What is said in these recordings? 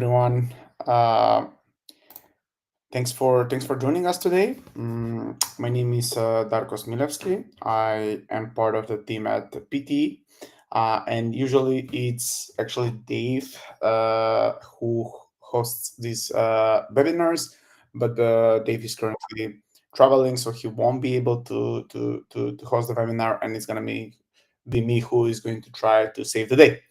everyone. Uh, thanks for joining us today. My name is Darko Smilevsky. I am part of the team at PTE, and usually it's actually Dave who hosts these webinars. But Dave is currently traveling, so he won't be able to host the webinar, and it's gonna be me who is going to try to save the day.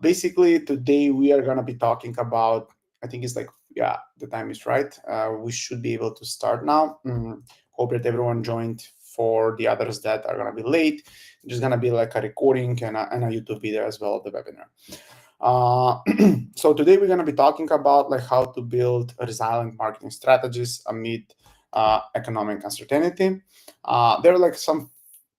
Basically, today we are going to be talking about, I think it's like, yeah, the time is right. We should be able to start now. Hope that everyone joined. For the others that are going to be late, there's going to be like a recording and a YouTube video as well of the webinar. So today we're going to be talking about like how to build resilient marketing strategies amid economic uncertainty. There are like some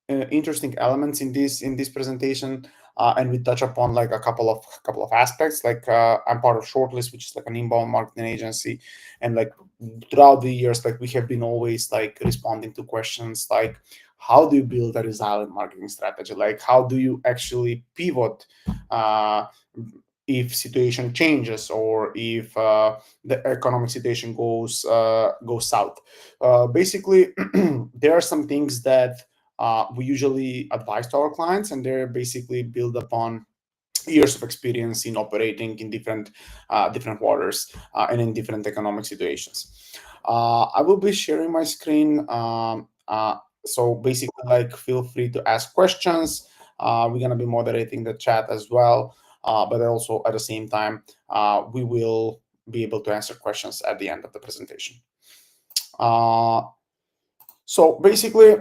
interesting elements in this presentation, and we touch upon like a couple of aspects. Like I'm part of Shortlist, which is like an inbound marketing agency, and like throughout the years, like we have been always like responding to questions like, how do you build a resilient marketing strategy? Like how do you actually pivot if situation changes, or if the economic situation goes south? Basically, there are some things that we usually advise to our clients, and they're basically built upon years of experience in operating in different waters and in different economic situations. I will be sharing my screen. So basically, like, feel free to ask questions. We're gonna be moderating the chat as well, but also at the same time, we will be able to answer questions at the end of the presentation. So basically.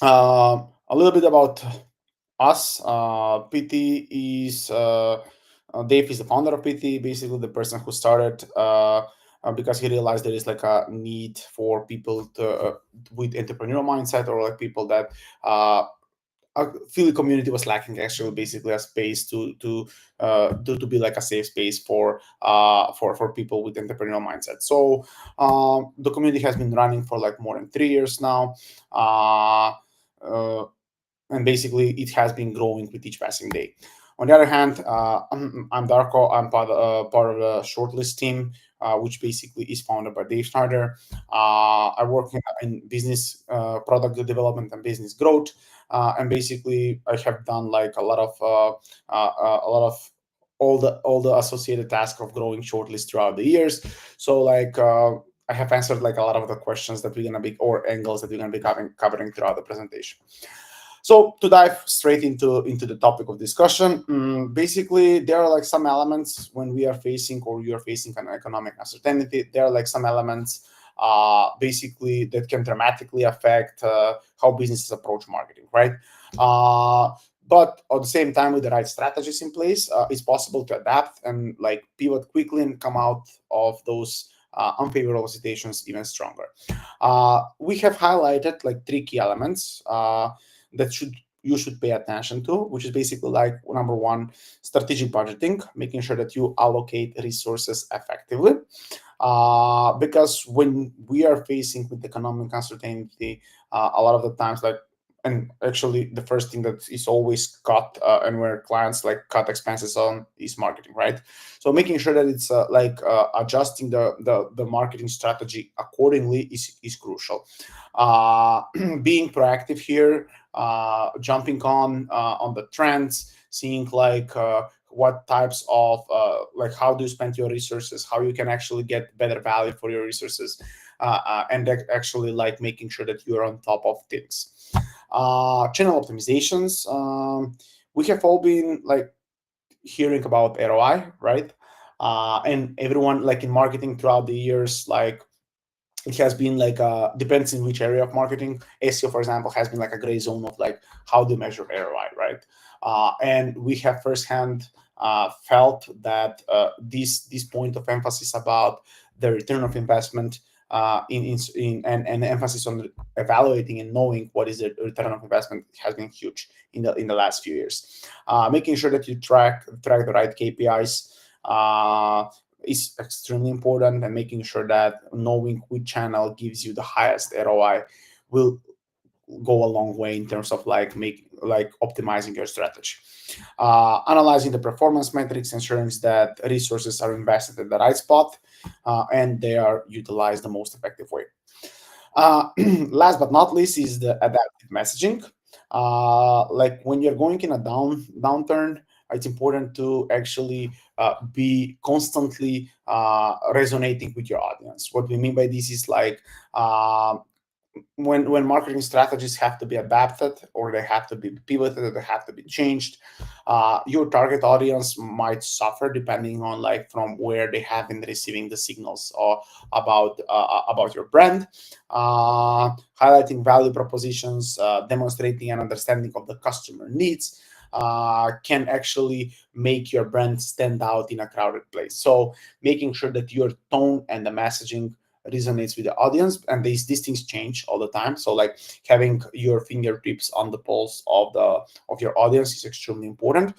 A little bit about us. PT is Dave is the founder of PT. Basically, the person who started because he realized there is like a need for people with entrepreneurial mindset, or like people that feel the community was lacking actually basically a space to be like a safe space for people with entrepreneurial mindset. So the community has been running for like more than 3 years now. And basically it has been growing with each passing day. On the other hand, I'm Darko. I'm part of the Shortlist team, which basically is founded by Dave Schneider. I work in business product development and business growth, and basically I have done like a lot of all the associated tasks of growing Shortlist throughout the years. So like I have answered like a lot of the questions that we're gonna be, or angles that we're gonna be covering throughout the presentation. So to dive straight into the topic of discussion, basically there are like some elements when we are facing, or you are facing, an economic uncertainty. There are like some elements basically that can dramatically affect how businesses approach marketing, right? But at the same time, with the right strategies in place, it's possible to adapt and like pivot quickly and come out of those unfavorable situations even stronger. We have highlighted like 3 key elements that you should pay attention to, which is basically like number 1, strategic budgeting, making sure that you allocate resources effectively. Because when we are facing with economic uncertainty, a lot of the times, like, and actually the first thing that is always cut, and where clients like cut expenses on, is marketing, right? So making sure that it's adjusting the marketing strategy accordingly is crucial. Being proactive here, jumping on the trends, seeing like what types of like how do you spend your resources, how you can actually get better value for your resources, and actually like making sure that you're on top of things. Channel optimizations. We have all been like hearing about ROI, right? And everyone like in marketing throughout the years, like it has been like depends in which area of marketing. SEO, for example, has been like a gray zone of like how to measure ROI, right? And we have firsthand felt that this point of emphasis about the return of investment, and emphasis on evaluating and knowing what is the return of investment has been huge in the last few years. Making sure that you track the right KPIs is extremely important, and making sure that knowing which channel gives you the highest ROI will go a long way in terms of like optimizing your strategy. Analyzing the performance metrics, ensuring that resources are invested at the right spot and they are utilized the most effective way. Last but not least is the adaptive messaging. Like when you're going in a downturn, it's important to actually be constantly resonating with your audience. What we mean by this is like when marketing strategies have to be adapted or they have to be pivoted or they have to be changed, your target audience might suffer depending on like from where they have been receiving the signals or about your brand. Highlighting value propositions, demonstrating an understanding of the customer needs can actually make your brand stand out in a crowded place. So making sure that your tone and the messaging resonates with the audience, and these things change all the time. So like having your fingertips on the pulse of your audience is extremely important.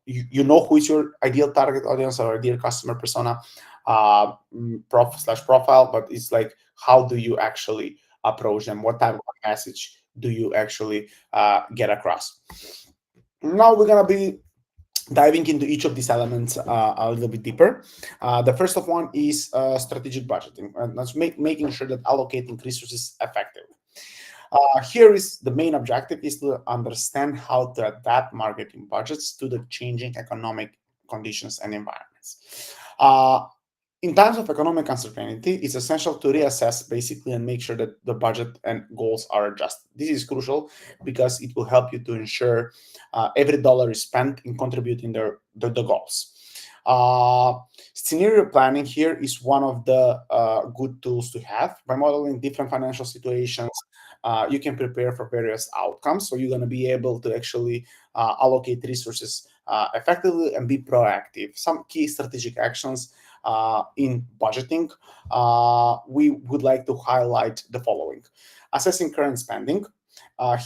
You know who is your ideal target audience or ideal customer persona, profile, but it's like how do you actually approach them? What type of message do you actually get across? Now we're gonna be diving into each of these elements a little bit deeper. The first of one is strategic budgeting, and that's making sure that allocating resources effectively. Here is the main objective is to understand how to adapt marketing budgets to the changing economic conditions and environments. In times of economic uncertainty, it's essential to reassess basically and make sure that the budget and goals are adjusted. This is crucial because it will help you to ensure every dollar is spent in contributing the goals. Scenario planning here is one of the good tools to have. By modeling different financial situations, you can prepare for various outcomes. So you're going to be able to actually allocate resources effectively and be proactive. Some key strategic actions in budgeting, we would like to highlight the following. Assessing current spending.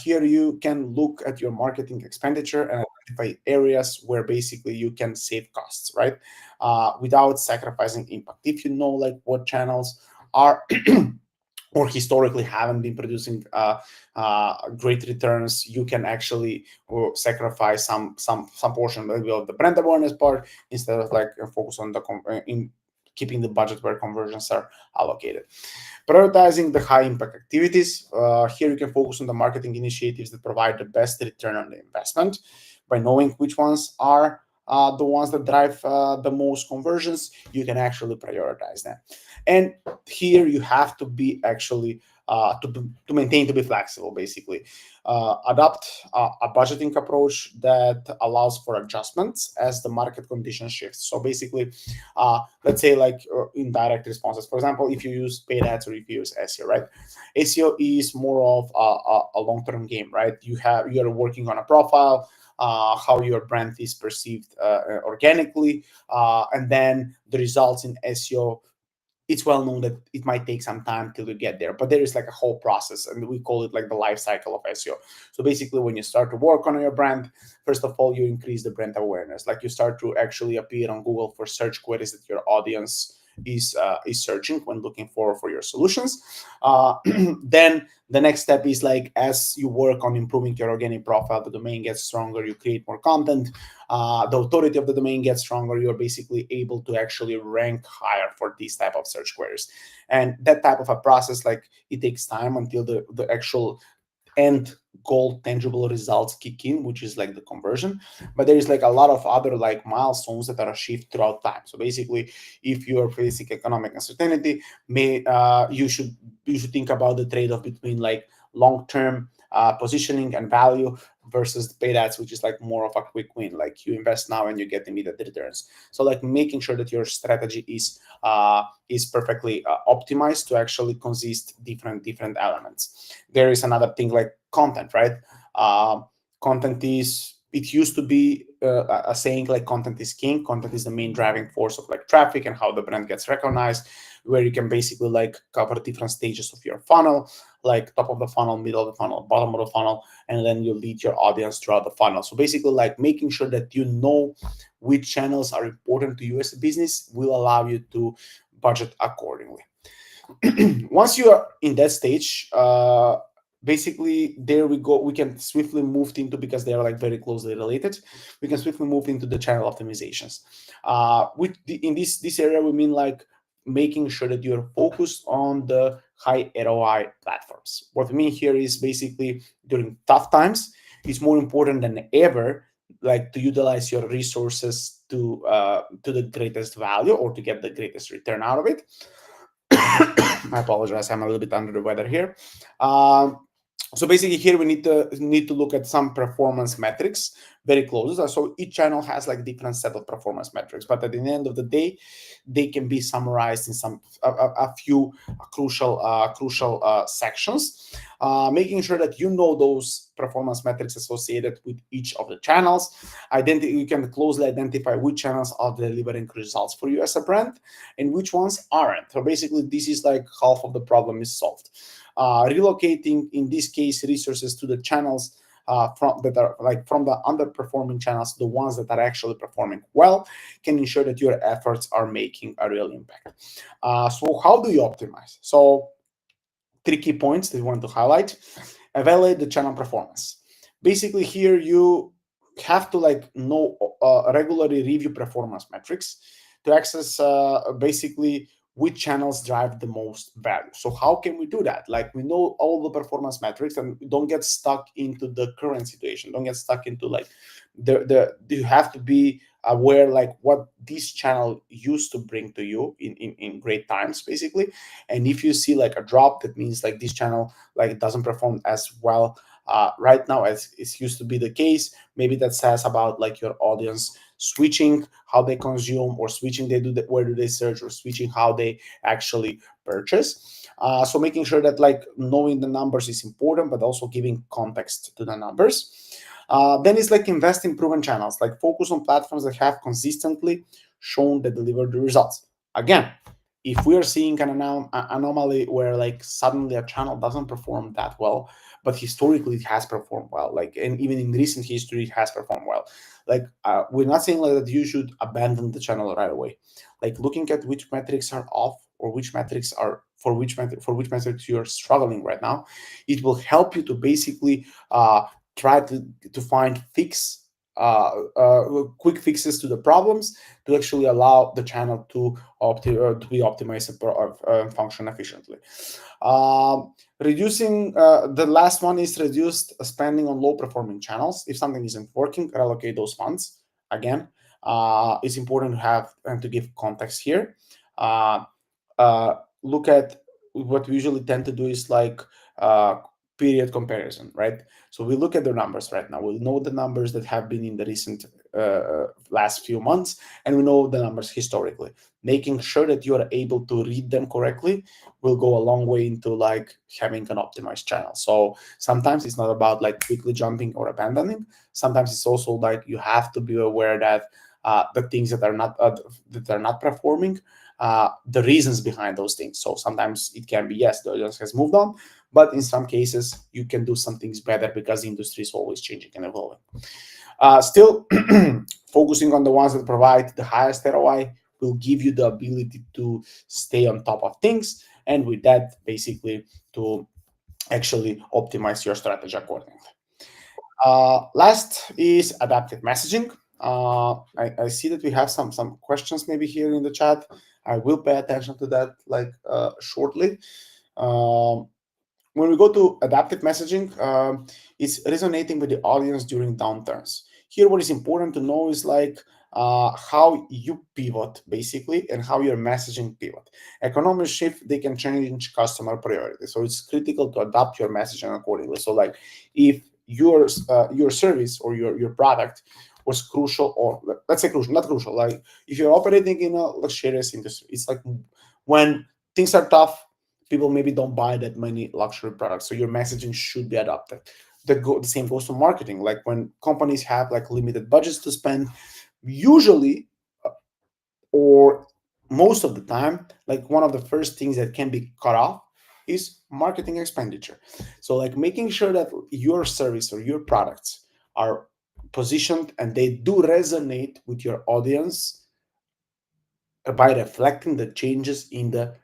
Here you can look at your marketing expenditure and identify areas where basically you can save costs, right? Without sacrificing impact. If you know like what channels are or historically haven't been producing great returns, you can actually sacrifice some portion maybe of the brand awareness part instead of like focus on in keeping the budget where conversions are allocated. Prioritizing the high impact activities. Here you can focus on the marketing initiatives that provide the best return on the investment. By knowing which ones are the ones that drive the most conversions, you can actually prioritize them. And here you have to be actually to maintain to be flexible, basically. Adopt a budgeting approach that allows for adjustments as the market condition shifts. So basically, let's say like indirect responses. For example, if you use paid ads or if you use SEO, right? SEO is more of a long-term game, right? You're working on a profile, how your brand is perceived organically, and then the results in SEO. It's well known that it might take some time till you get there, but there is like a whole process, and we call it like the life cycle of SEO. So basically, when you start to work on your brand, first of all, you increase the brand awareness. Like you start to actually appear on Google for search queries that your audience is searching when looking for your solutions. Then the next step is like as you work on improving your organic profile, the domain gets stronger, you create more content, the authority of the domain gets stronger, you're basically able to actually rank higher for these type of search queries. And that type of a process, like it takes time until the actual end goal tangible results kick in, which is like the conversion. But there is like a lot of other like milestones that are achieved throughout time. So basically, if you are facing economic uncertainty, you should think about the trade-off between like long-term positioning and value versus paid ads, which is like more of a quick win. Like you invest now and you get immediate returns. So like making sure that your strategy is perfectly optimized to actually consist different elements. There is another thing like content, right? Content is, it used to be a saying like content is king. Content is the main driving force of like traffic and how the brand gets recognized, where you can basically like cover different stages of your funnel, like top of the funnel, middle of the funnel, bottom of the funnel, and then you lead your audience throughout the funnel. So basically like making sure that you know which channels are important to you as a business will allow you to budget accordingly. Once you are in that stage, basically there we go, we can swiftly move into, because they are like very closely related, we can swiftly move into the channel optimizations. In this area we mean like making sure that you're focused on the high ROI platforms. What we mean here is basically during tough times, it's more important than ever like to utilize your resources to the greatest value, or to get the greatest return out of it. I apologize, I'm a little bit under the weather here. So basically here we need to look at some performance metrics very closely. So each channel has like different set of performance metrics, but at the end of the day they can be summarized in a few crucial sections, making sure that you know those performance metrics associated with each of the channels. You can closely identify which channels are delivering results for you as a brand and which ones aren't. So basically this is like half of the problem is solved. Relocating, in this case, resources to the channels from the underperforming channels, the ones that are actually performing well, can ensure that your efforts are making a real impact. So how do you optimize? So 3 key points that we want to highlight. Evaluate the channel performance. Basically here you have to regularly review performance metrics to access basically which channels drive the most value. So how can we do that? Like, we know all the performance metrics, and don't get stuck into the current situation. Don't get stuck into like you have to be aware like what this channel used to bring to you in great times, basically. And if you see like a drop, that means like this channel like doesn't perform as well right now as it used to be the case. Maybe that says about like your audience switching how they consume, or switching where do they search, or switching how they actually purchase. So making sure that like knowing the numbers is important, but also giving context to the numbers. Then it's like invest in proven channels, like focus on platforms that have consistently shown that deliver the results. Again, if we are seeing an anomaly where like suddenly a channel doesn't perform that well, but historically it has performed well, like, and even in recent history it has performed well, like we're not saying like that you should abandon the channel right away. Like looking at which metrics are off, or which metrics are for which metrics you're struggling right now, it will help you to basically try to find quick fixes to the problems, to actually allow the channel to be optimized and function efficiently. Reducing the last one is reduced spending on low performing channels. If something isn't working, allocate those funds. Again, it's important to have and to give context here. Uh, Look at what we usually tend to do is like period comparison, right? So we look at the numbers right now. We know the numbers that have been in the recent last few months, and we know the numbers historically. Making sure that you are able to read them correctly will go a long way into like having an optimized channel. So sometimes it's not about like quickly jumping or abandoning. Sometimes it's also like you have to be aware that the things that are not performing, the reasons behind those things. So sometimes it can be, yes, the audience has moved on, but in some cases you can do some things better because the industry is always changing and evolving. Still, focusing on the ones that provide the highest ROI will give you the ability to stay on top of things, and with that, basically, to actually optimize your strategy accordingly. Last is adaptive messaging. I see that we have some questions maybe here in the chat. I will pay attention to that like shortly. Um, when we go to adaptive messaging, it's resonating with the audience during downturns. Here, what is important to know is like how you pivot basically, and how your messaging pivot. Economic shift, they can change customer priorities, so it's critical to adapt your messaging accordingly. So like if your service or your product was crucial, or let's say crucial, not crucial, like if you're operating in a luxurious industry, it's like when things are tough, people maybe don't buy that many luxury products, so your messaging should be adapted. The same goes to marketing. Like when companies have like limited budgets to spend, usually or most of the time, like one of the first things that can be cut off is marketing expenditure. So like making sure that your service or your products are positioned and they do resonate with your audience by reflecting the changes in the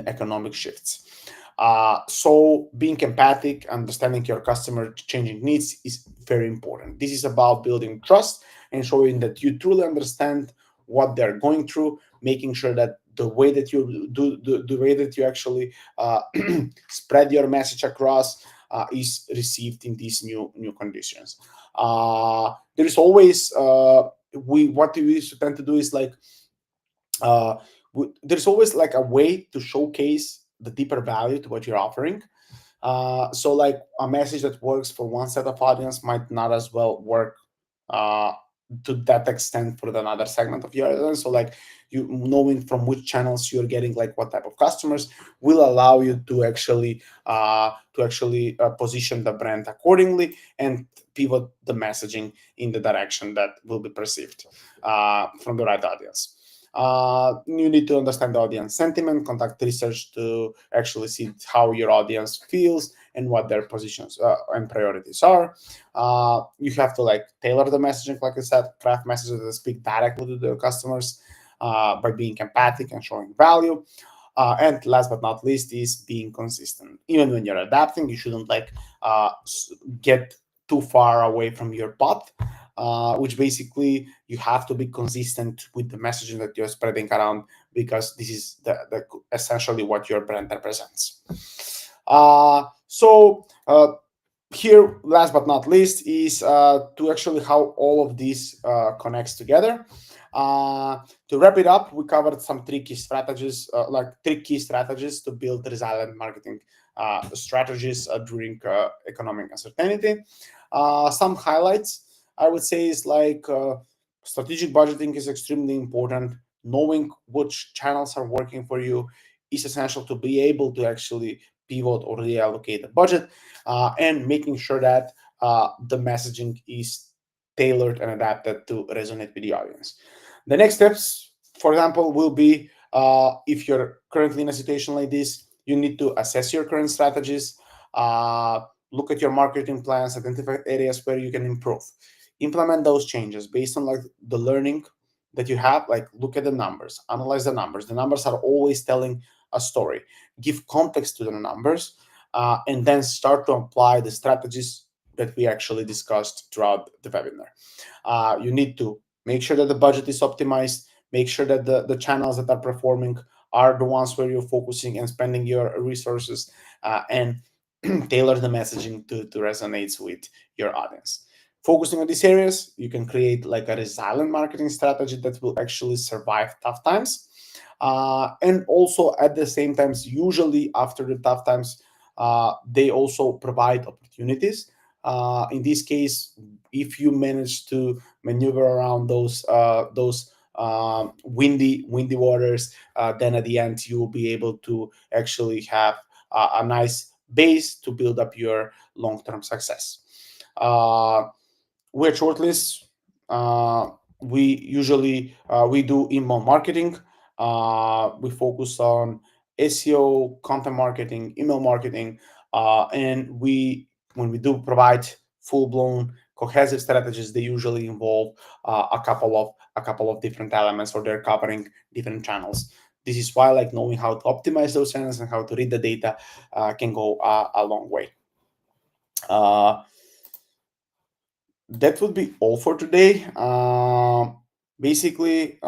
economic shifts. So being empathic, understanding your customer changing needs is very important. This is about building trust and showing that you truly understand what they're going through, making sure that the way that you do the way that you actually spread your message across is received in these new conditions. There is always we what we used to tend to do is like uh, there's always like a way to showcase the deeper value to what you're offering. So like a message that works for one set of audience might not as well work uh, to that extent for another segment of your audience. So like you knowing from which channels you're getting like what type of customers will allow you to actually position the brand accordingly and pivot the messaging in the direction that will be perceived from the right audience. You need to understand the audience sentiment, conduct research to actually see how your audience feels and what their positions and priorities are. You have to like tailor the messaging, like I said, craft messages that speak directly to the customers by being empathic and showing value. And last but not least is being consistent. Even when you're adapting, you shouldn't like get too far away from your path, which basically you have to be consistent with the messaging that you're spreading around because this is the essentially what your brand represents. So here, last but not least, is to actually how all of this connects together. To wrap it up, we covered some tricky strategies, like three key strategies to build resilient marketing strategies during economic uncertainty. Some highlights I would say is like strategic budgeting is extremely important. Knowing which channels are working for you is essential to be able to actually pivot or reallocate the budget, and making sure that the messaging is tailored and adapted to resonate with the audience. The next steps, for example, will be if you're currently in a situation like this, you need to assess your current strategies, uh, look at your marketing plans, identify areas where you can improve, implement those changes based on like the learning that you have. Like look at the numbers, analyze the numbers. The numbers are always telling a story. Give context to the numbers, and then start to apply the strategies that we actually discussed throughout the webinar. You need to make sure that the budget is optimized, make sure that the channels that are performing are the ones where you're focusing and spending your resources, and tailor the messaging to resonate with your audience. Focusing on these areas, you can create like a resilient marketing strategy that will actually survive tough times. And also at the same times, usually after the tough times, they also provide opportunities. In this case, if you manage to maneuver around those windy waters, then at the end you will be able to actually have a nice base to build up your long-term success. Uh, we're shortlist. Uh, we usually we do inbound marketing. We focus on SEO, content marketing, email marketing, and we when we do provide full-blown cohesive strategies, they usually involve a couple of different elements, or they're covering different channels. This is why like knowing how to optimize those channels and how to read the data can go a long way. Uh, that would be all for today. Basically,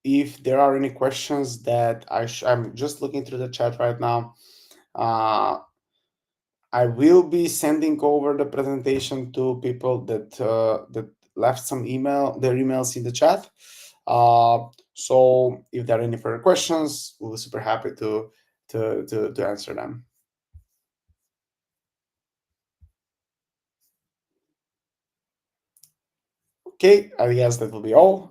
if there are any questions that I'm just looking through the chat right now. Uh, I will be sending over the presentation to people that left their emails in the chat. So if there are any further questions, we'll be super happy to answer them. Okay, I guess that will be all.